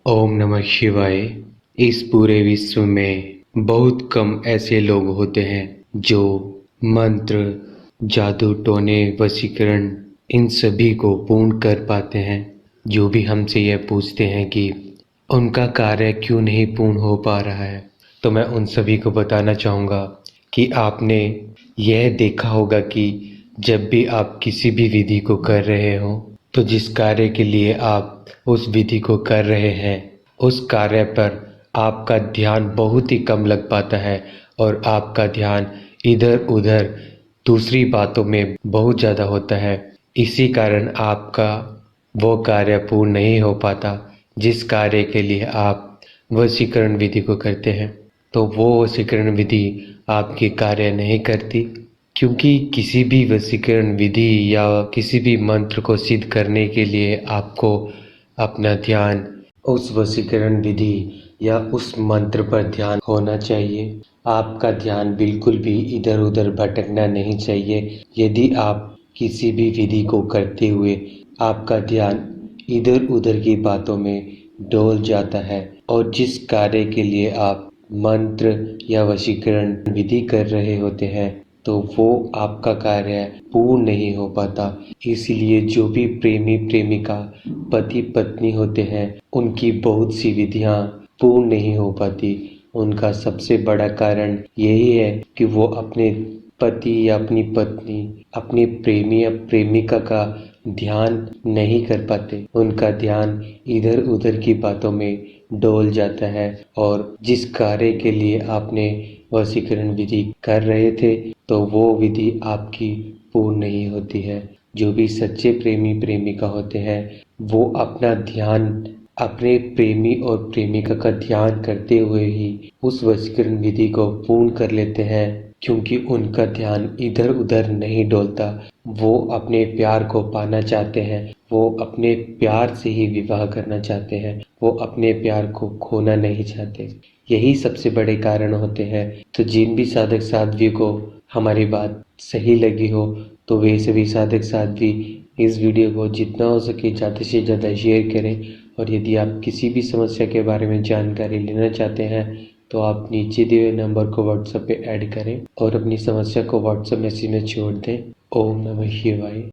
ओम नमः शिवाय। इस पूरे विश्व में बहुत कम ऐसे लोग होते हैं जो मंत्र, जादू टोने, वशीकरण इन सभी को पूर्ण कर पाते हैं। जो भी हमसे यह पूछते हैं कि उनका कार्य क्यों नहीं पूर्ण हो पा रहा है, तो मैं उन सभी को बताना चाहूँगा कि आपने यह देखा होगा कि जब भी आप किसी भी विधि को कर रहे हो, तो जिस कार्य के लिए आप उस विधि को कर रहे हैं, उस कार्य पर आपका ध्यान बहुत ही कम लग पाता है और आपका ध्यान इधर उधर दूसरी बातों में बहुत ज़्यादा होता है। इसी कारण आपका वो कार्य पूर्ण नहीं हो पाता जिस कार्य के लिए आप वशीकरण विधि को करते हैं। तो वो वशीकरण विधि आपके कार्य नहीं करती, क्योंकि किसी भी वशीकरण विधि या किसी भी मंत्र को सिद्ध करने के लिए आपको अपना ध्यान उस वशीकरण विधि या उस मंत्र पर ध्यान होना चाहिए। आपका ध्यान बिल्कुल भी इधर उधर भटकना नहीं चाहिए। यदि आप किसी भी विधि को करते हुए आपका ध्यान इधर उधर की बातों में डोल जाता है और जिस कार्य के लिए आप मंत्र या वशीकरण विधि कर रहे होते हैं, तो वो आपका कार्य पूर्ण नहीं हो पाता। इसलिए जो भी प्रेमी प्रेमिका, पति पत्नी होते हैं, उनकी बहुत सी विधियां पूर्ण नहीं हो पाती। उनका सबसे बड़ा कारण यही है कि वो अपने पति या अपनी पत्नी, अपने प्रेमी या प्रेमिका का ध्यान नहीं कर पाते। उनका ध्यान इधर उधर की बातों में डोल जाता है और जिस कार्य के लिए आपने वशीकरण विधि कर रहे थे, तो वो विधि आपकी पूर्ण नहीं होती है। जो भी सच्चे प्रेमी प्रेमिका होते हैं, वो अपना ध्यान अपने प्रेमी और प्रेमिका का ध्यान करते हुए ही उस वशीकरण विधि को पूर्ण कर लेते हैं, क्योंकि उनका ध्यान इधर उधर नहीं डोलता। वो अपने प्यार को पाना चाहते हैं, वो अपने प्यार से ही विवाह करना चाहते हैं, वो अपने प्यार को खोना नहीं चाहते। यही सबसे बड़े कारण होते हैं। तो जिन भी साधक साध्वी को हमारी बात सही लगी हो, तो वे सभी साधक साध्वी इस वीडियो को जितना हो सके ज़्यादा से ज़्यादा शेयर करें। और यदि आप किसी भी समस्या के बारे में जानकारी लेना चाहते हैं, तो आप नीचे दिए हुए नंबर को व्हाट्सएप पे ऐड करें और अपनी समस्या को व्हाट्सएप मैसेज में छोड़ दें। ओम नमः शिवाय।